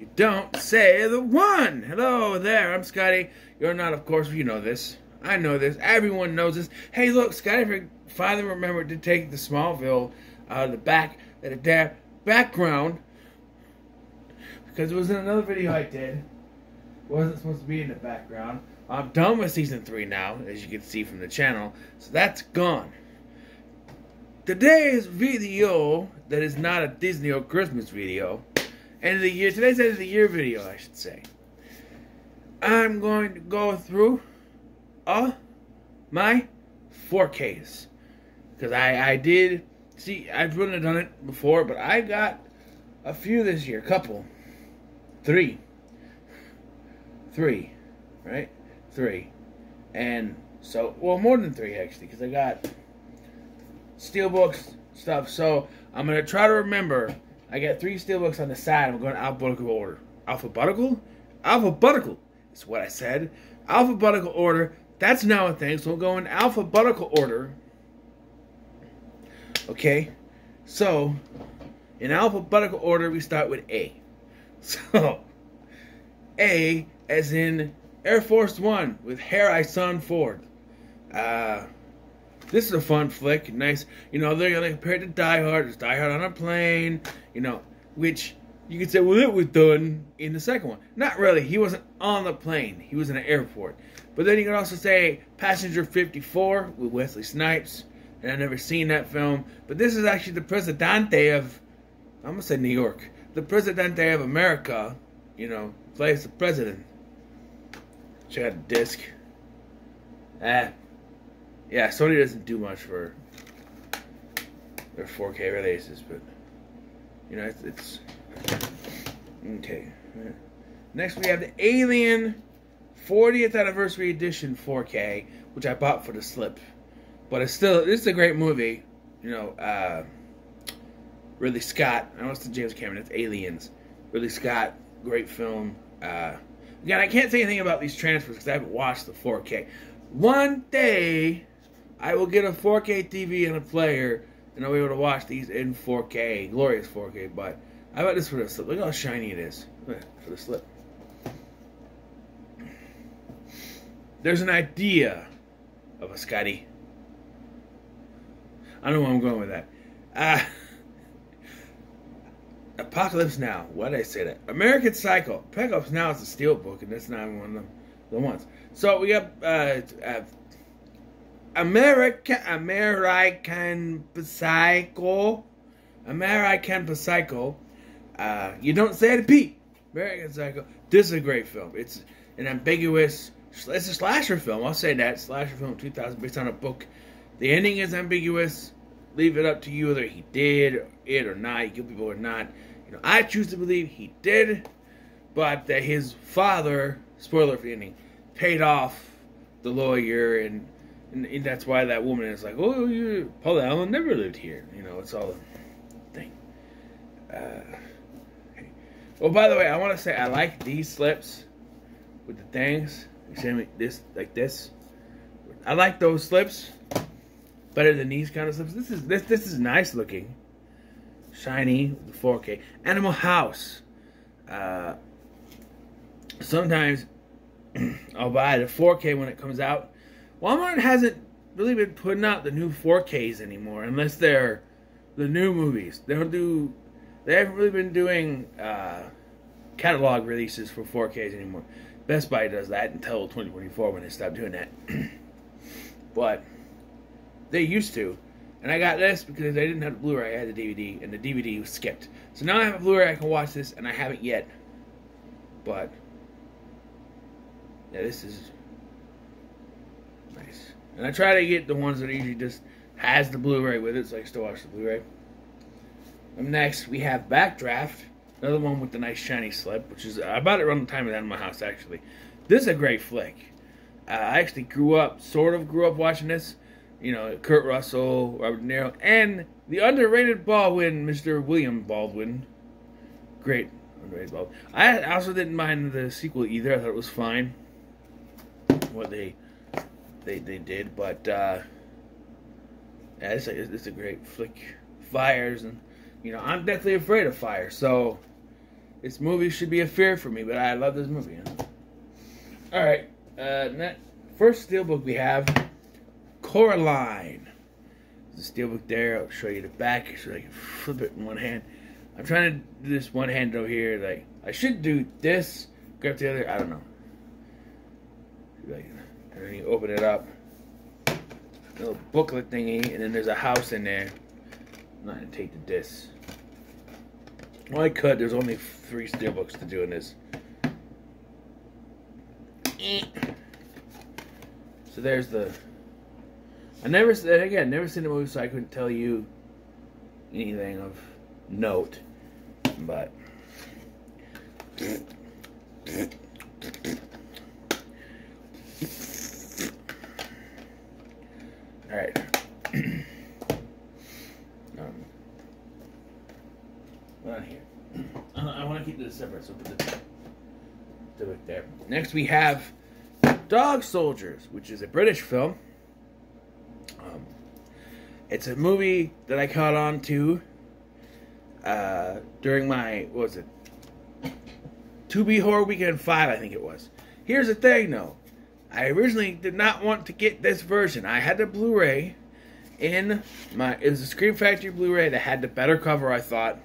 you don't say the one. Hello there, I'm Scotty. You're not, of course, you know this. I know this. Everyone knows this. Hey, look, Scotty finally remembered to take the Smallville out of the background, because it was in another video I did. It wasn't supposed to be in the background. I'm done with season 3 now, as you can see from the channel, so that's gone. Today's video, that is not a Disney or Christmas video, end of the year, today's end of the year video, I should say. I'm going to go through my 4Ks. Because I did, see, I've really done it before, but I got a few this year, couple. Three, right? 3. And so, well, more than 3 actually, because I got steelbooks stuff. So I'm going to try to remember. I got 3 steelbooks on the side. I'm going alphabetical order. Alphabetical? Alphabetical is what I said. Alphabetical order. That's now a thing. So we'll go in alphabetical order. Okay. So in alphabetical order, we start with A. So A as in Air Force One with Harrison Ford. This is a fun flick, nice. You know, they're gonna compare it to Die Hard. There's Die Hard on a plane, you know, which you could say, well, it was done in the second one. Not really. He wasn't on the plane. He was in an airport. But then you can also say Passenger 54 with Wesley Snipes. And I've never seen that film. But this is actually the Presidente of, I'm gonna say New York. The Presidente of America, you know, plays the president. Check out the disc. Yeah, Sony doesn't do much for their 4K releases, but you know, it's okay. Next, we have the Alien 40th Anniversary Edition 4K, which I bought for the slip, but it's a great movie. You know, Ridley Scott. I know it's the James Cameron. It's Aliens. Ridley Scott, great film. Again, I can't say anything about these transfers because I haven't watched the 4K. One day, I will get a 4K TV and a player, and I'll be able to watch these in 4K, glorious 4K. But I bought this for the slip. Look how shiny it is for the slip. There's an idea of a Scotty. I don't know where I'm going with that. Apocalypse Now. Why did I say that? American Psycho. Apocalypse Now is a steelbook, and that's not one of the ones. So we got American Psycho. American Psycho. You don't say it, Pete. American Psycho. This is a great film. It's an ambiguous. It's a slasher film. I'll say that. Slasher film 2000 based on a book. The ending is ambiguous. Leave it up to you whether he did it or not. He killed people or not. You know, I choose to believe he did, but that his father, spoiler for the ending, paid off the lawyer, and that's why that woman is like, oh, Paul Allen never lived here. You know, it's all a thing. Oh, by the way, I want to say I like these slips with the things. You see me this like this. I like those slips better than these kind of slips. This is nice looking, shiny with the 4K. Animal House. Sometimes I'll buy the 4K when it comes out. Walmart hasn't really been putting out the new 4Ks anymore, unless they're the new movies. They haven't really been doing catalog releases for 4Ks anymore. Best Buy does that until 2024 when they stop doing that. But they used to. And I got this because I didn't have the Blu-ray. I had the DVD, and the DVD was skipped. So now I have a Blu-ray, I can watch this, and I haven't yet. But yeah, this is nice. And I try to get the ones that usually just has the Blu-ray with it, so I can still watch the Blu-ray. Next, we have Backdraft. Another one with the nice shiny slip, which is, I bought it around the time of that in my house, actually. This is a great flick. I actually sort of grew up watching this. You know, Kurt Russell, Robert De Niro, and the underrated Baldwin, Mr. William Baldwin. Great underrated Baldwin. I also didn't mind the sequel either. I thought it was fine. What they did, but yeah, it's a great flick. Fires, and you know, I'm deathly afraid of fire, so This movie should be a fear for me, but I love this movie. Alright, first steelbook we have Coraline. There's a steelbook there. I'll show you the back so I can flip it in one hand. I'm trying to do this one hand over here. Like, I should do this, grab the other, I don't know. Like, and then you open it up. A little booklet thingy, and then there's a house in there. I'm not going to take the disc. Well, I could. There's only 3 steelbooks to do in this. So there's the... never seen the movie, so I couldn't tell you anything of note. But... Alright. Not here. I want to keep this separate, so put this there. Next we have Dog Soldiers, which is a British film. It's a movie that I caught on to during my, what was it? 2B Horror Weekend 5, I think it was. Here's the thing, though. I originally did not want to get this version. I had the Blu-ray in my... It was a Scream Factory Blu-ray that had the better cover, I thought.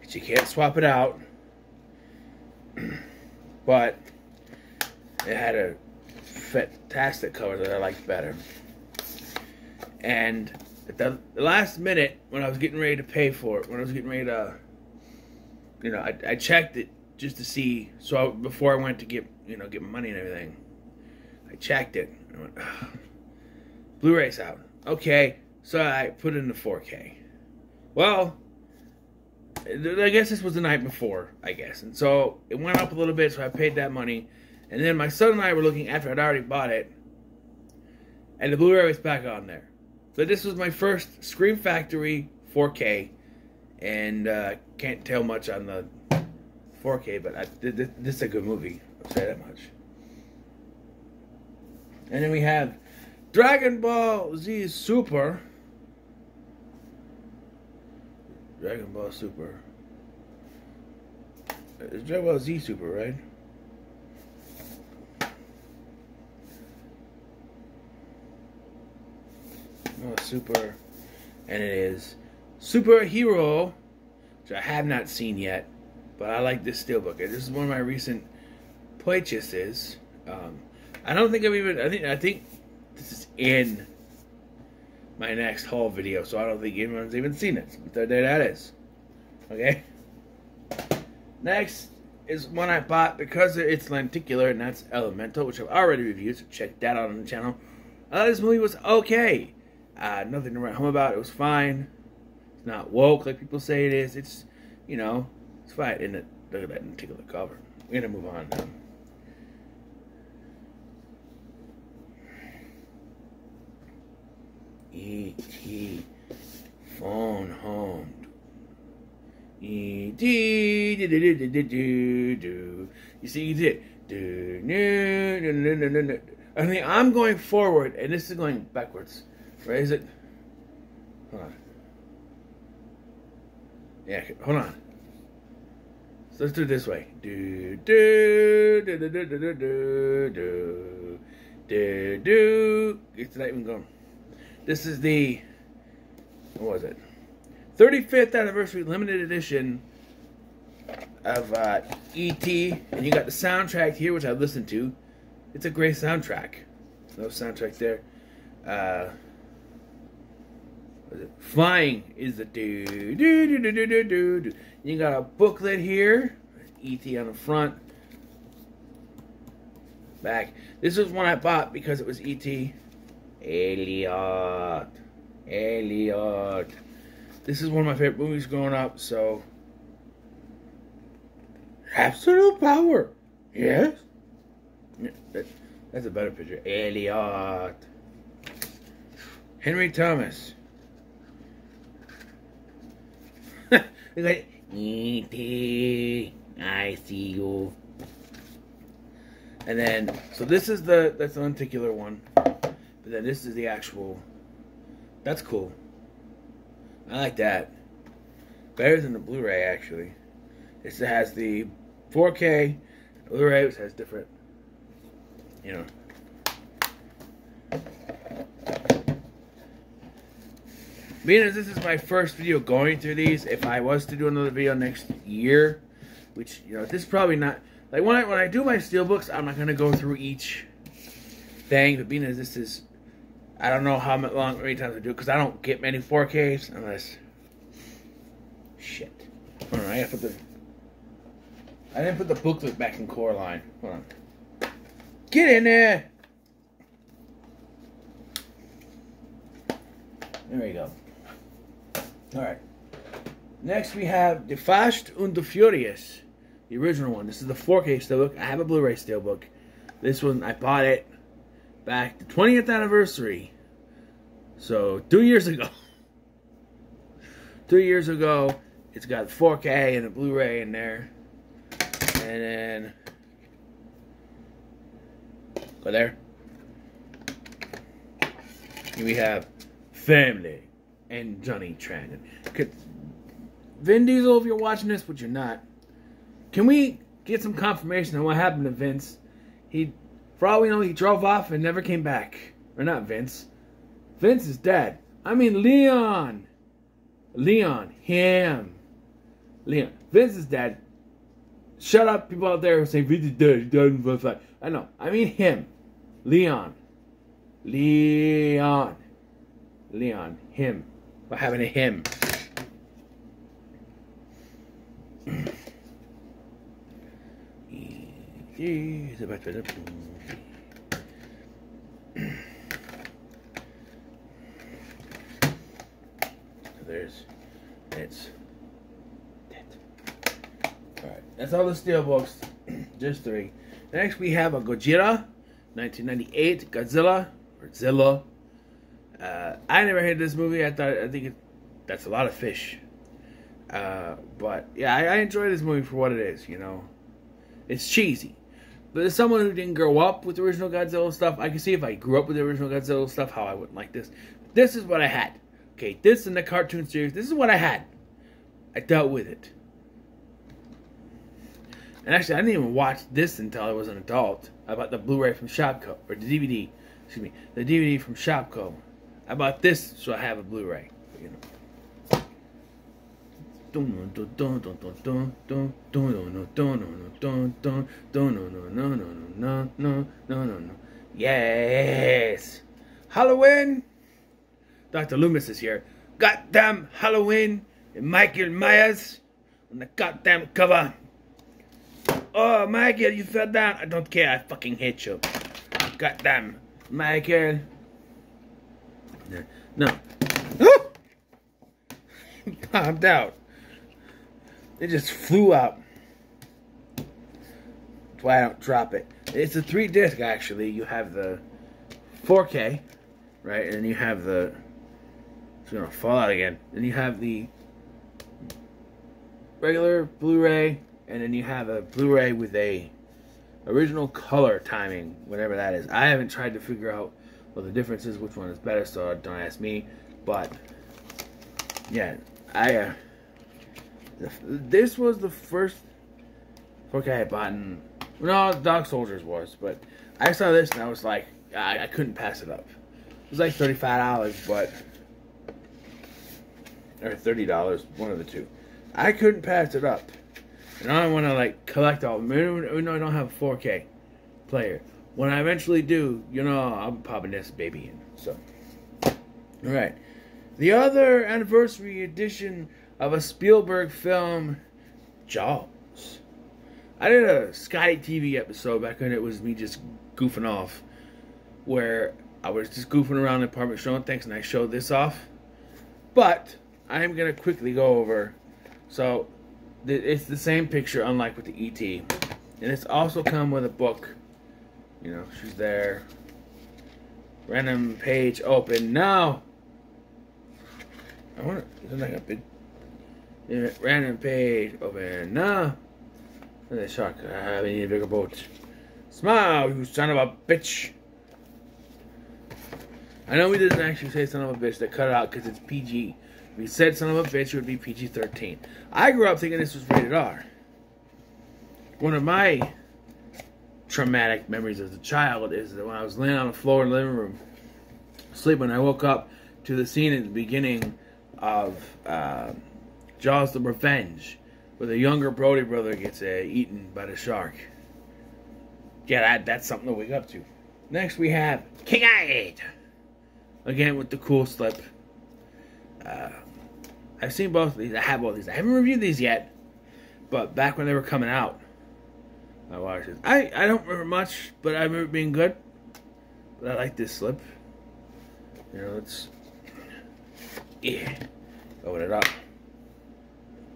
Because you can't swap it out. But it had a fantastic cover that I liked better. And at the last minute, when I was getting ready to pay for it, when I was getting ready to... You know, I checked it just to see... So before I went to get my money and everything... I checked it. I went, Blu-ray's out. Okay, so I put it in the 4K. Well, I guess this was the night before, I guess. And so it went up a little bit, so I paid that money. And then my son and I were looking after I'd already bought it. And the Blu-ray was back on there. So this was my first Scream Factory 4K. And can't tell much on the 4K, but this is a good movie. I'll say that much. And then we have Dragon Ball Z Super. Dragon Ball Super. It's Dragon Ball Z Super, right? Oh, Super. And it is Superhero, which I have not seen yet. But I like this steelbook. This is one of my recent purchases. I don't think I've even... I think this is in my next haul video, so I don't think anyone's even seen it. But there that is. Okay? Next is one I bought because it's lenticular, and that's Elemental, which I've already reviewed, so check that out on the channel. This movie was okay. Nothing to write home about. It was fine. It's not woke like people say it is. It's, it's fine. And look at that lenticular cover. We're going to move on now. E.T. Phone Home. E.T. You see, you did. I mean, I'm going forward, and this is going backwards. Right? Is it? Hold on. Yeah, hold on. So let's do it this way. It's not even going. This is the, what was it? 35th anniversary limited edition of E.T. And you got the soundtrack here, which I listened to. It's a great soundtrack. No soundtrack there. What is it? Flying is the do. You got a booklet here. E.T. on the front. Back. This was one I bought because it was E.T. Elliot. This is one of my favorite movies growing up, so... Absolute power. Yes? That's a better picture. Elliot. Henry Thomas. Look like E.T. I see you. And then, so this is that's the lenticular one. But then this is the actual, that's cool. I like that. Better than the Blu-ray, actually. It has the 4K, Blu-ray, which has different, you know. Being as this is my first video going through these, if I was to do another video next year, which, you know, this is probably not, like when I do my steelbooks, I'm not going to go through each thing, but being as this is, I don't know how many times I do it, because I don't get many 4Ks unless, shit. Hold on, I didn't put the booklet back in Coraline. Hold on. Get in there! There we go. Alright. Next we have Die Fast und die Furious. The original one. This is the 4K steelbook. I have a Blu-ray steelbook. This one, I bought it back the 20th anniversary. So, 2 years ago. 2 years ago, it's got 4K and a Blu-ray in there. And then, go there. Here we have Family and Johnny Tran. Vin Diesel, if you're watching this, but you're not, can we get some confirmation on what happened to Vince? For all we know, he drove off and never came back. Or not Vince. Vince is dead. I mean Leon. Him. Leon. Vince is dead. Shut up, people out there who say Vince is dead. He died in the fight. I know. I mean him. Leon. Him. What happened to him? It's dead. Alright, that's all the steelbooks. Just 3. Next we have a Gojira, 1998 Godzilla, or Zilla. I never hated this movie. I think that's a lot of fish. But yeah, I enjoy this movie for what it is, you know. It's cheesy. But as someone who didn't grow up with the original Godzilla stuff, I can see if I grew up with the original Godzilla stuff, how I wouldn't like this. This is what I had. Okay, this in the cartoon series, this is what I had. I dealt with it. And actually, I didn't even watch this until I was an adult. I bought the Blu-ray from Shopko, or the DVD, excuse me, the DVD from Shopko. I bought this so I have a Blu-ray, you know. Yes! Halloween! Dr. Loomis is here. Goddamn Halloween and Michael Myers on the goddamn cover. Oh, Michael, you fell down. I don't care. I fucking hate you. Goddamn, Michael. No. Calm down. It just flew out. That's why I don't drop it. It's a 3-disc, actually. You have the 4K, right? And then you have the... It's going to fall out again. Then you have the regular Blu-ray. And then you have a Blu-ray with a original color timing, whatever that is. I haven't tried to figure out what the difference is, which one is better, so don't ask me. But, yeah, this was the first 4K I bought in... No, Dog Soldiers was, but I saw this and I was like, I couldn't pass it up. It was like $35, but... Or $30, one of the two. I couldn't pass it up. And I want to, like, collect all of them. Even though I don't have a 4K player. When I eventually do, you know, I'm popping this baby in. So, alright. The other anniversary edition of a Spielberg film, Jaws. I did a Scotty TV episode back when it was me just goofing off. Where I was just goofing around the apartment showing things and I showed this off. But, I am going to quickly go over. So, it's the same picture, unlike with the E.T. And it's also come with a book. You know, she's there. Random page open. Now! I want to... Isn't like a big... Random page open. Now! Look at that shark. We need a bigger boat. Smile, you son of a bitch! I know we didn't actually say son of a bitch. They cut it out because it's PG. If we said son of a bitch, it would be PG-13. I grew up thinking this was rated R. one of my traumatic memories as a child is that when I was laying on the floor in the living room, sleeping, I woke up to the scene at the beginning of Jaws the Revenge, where the younger Brody brother gets eaten by the shark. Yeah, that's something to wake up to. Next we have King-Eyed. Again with the cool slip. I've seen both of these. I have both of these. I haven't reviewed these yet. But back when they were coming out, I watched it. I don't remember much, but I remember it being good. But I like this slip. You know, let's... Yeah. Open it up.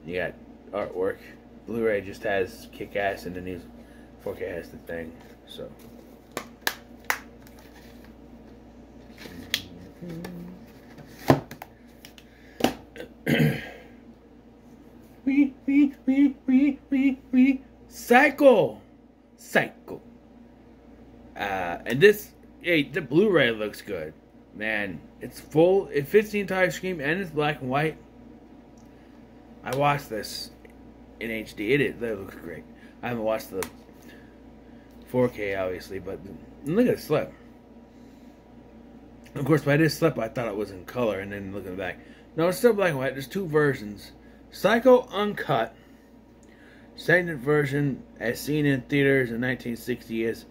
You got artwork. Blu-ray just has kick-ass, and then these 4K has the thing. So... Psycho. And this, hey, the Blu-ray looks good, man. It's full. It fits the entire screen, and it's black and white. I watched this in HD. It looks great. I haven't watched the 4K obviously, but look at the slip. Of course, by this slip, I thought it was in color, and then looking back, no, it's still black and white. There's two versions. Psycho Uncut, second version, as seen in theaters in 1960, is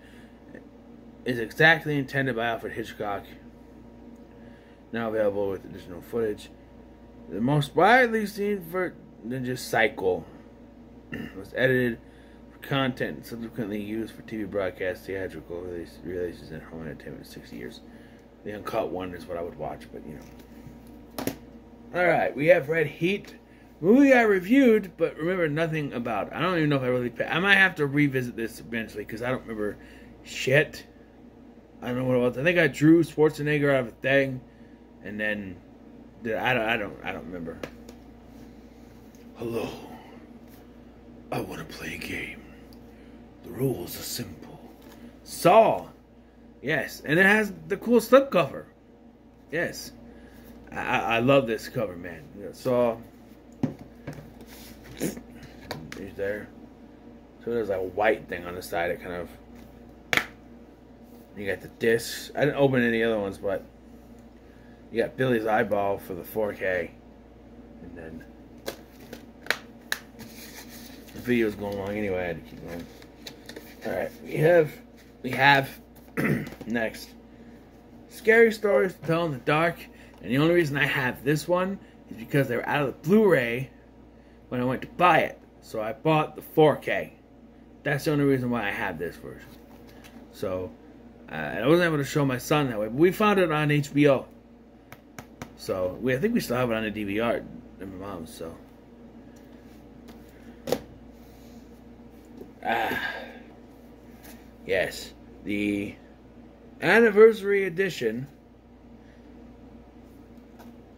exactly intended by Alfred Hitchcock. Now available with additional footage. The most widely seen than just Psycho was edited for content and subsequently used for TV broadcast, theatrical releases, and home entertainment in 60 years. The uncut one is what I would watch, but you know. Alright, we have Red Heat. Movie I reviewed, but remember nothing about. I don't even know if I really... I might have to revisit this eventually, because I don't remember shit. I don't know what it was. I think I drew Schwarzenegger out of a thing, and then... I don't remember. Hello. I want to play a game. The rules are simple. Saw. Yes, and it has the cool slipcover. Yes. I love this cover, man. Saw. He's there. So there's like a white thing on the side. It kind of... You got the discs. I didn't open any other ones, but... You got Billy's eyeball for the 4K. And then... The video's going along anyway. I had to keep going. Alright, we have... Next. Scary Stories to Tell in the Dark. And the only reason I have this one is because they were out of the Blu-ray when I went to buy it. So I bought the 4K. That's the only reason why I have this version. So, I wasn't able to show my son that way. But we found it on HBO. So, I think we still have it on the DVR at my mom's, so. Yes. The anniversary edition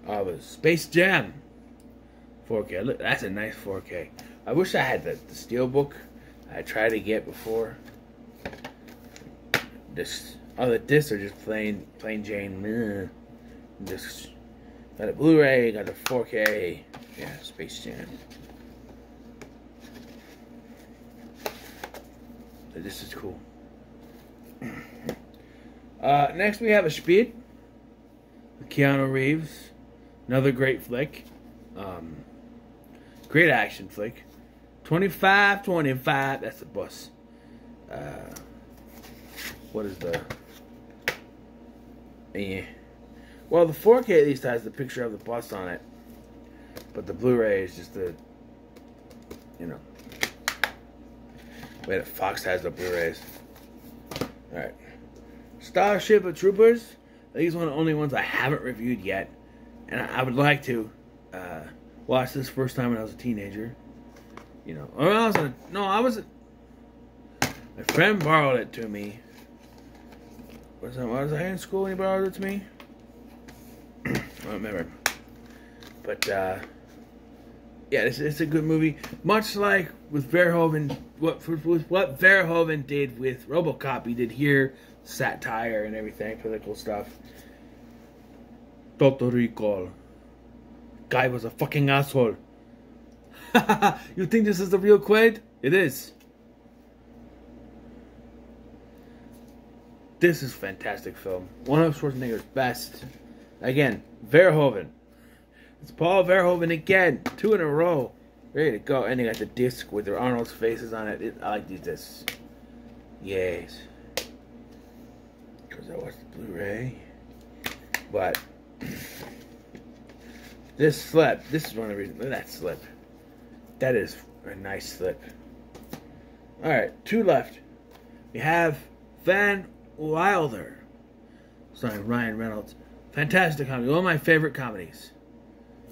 of a Space Jam 4K. Look, that's a nice 4K. I wish I had the steelbook I tried to get before. The discs are just plain Jane. Just got a Blu-ray, got a 4K. Yeah, Space Jam. This is cool. Next we have a Speed. Keanu Reeves. Another great flick. Great action flick. 25. That's the bus. What is the... Yeah. Well, the 4K at least has the picture of the bus on it. But the Blu-ray is just the... You know. Wait, Fox has the Blu-rays. Alright. Starship Troopers. These are one of the only ones I haven't reviewed yet. And I would like to watch this first time when I was a teenager. You know. Or I was my friend borrowed it to me. Was I in school when he borrowed it to me? I don't remember. But, yeah, it's a good movie. Much like with Verhoeven, what Verhoeven did with RoboCop, he did here, satire and everything, political stuff. Total Recall. Guy was a fucking asshole. You think this is the real Quaid? It is. this is a fantastic film. One of Schwarzenegger's best. Again, Verhoeven. It's Paul Verhoeven again. 2 in a row. Ready to go. And they got the disc with their Arnold's faces on it. I like these discs. Yes. Because I watched the Blu-ray. But this slip. This is one of the reasons. Look at that slip. That is a nice slip. Alright, 2 left. We have Van Wilder, starring Ryan Reynolds. Fantastic comedy. One of my favorite comedies.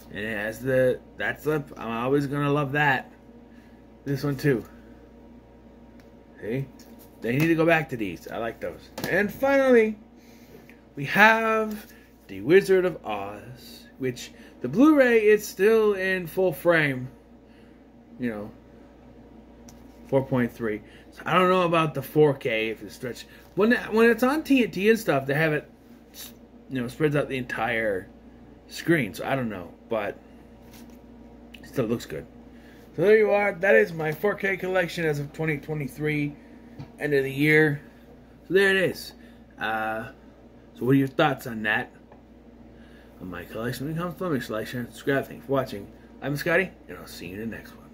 And it has that slip. I'm always going to love that. This one too. See? They need to go back to these. I like those. And finally, we have The Wizard of Oz, which the Blu-ray is still in full frame. You know, 4.3. So I don't know about the 4K if it's stretched. When it's on TNT and stuff, they have it, you know, spreads out the entire screen. So I don't know, but it still looks good. So there you are. That is my 4K collection as of 2023, end of the year. So there it is. So what are your thoughts on that? On my collection? When it comes to me, like, share, and subscribe. Thanks for watching. I'm Scotty, and I'll see you in the next one.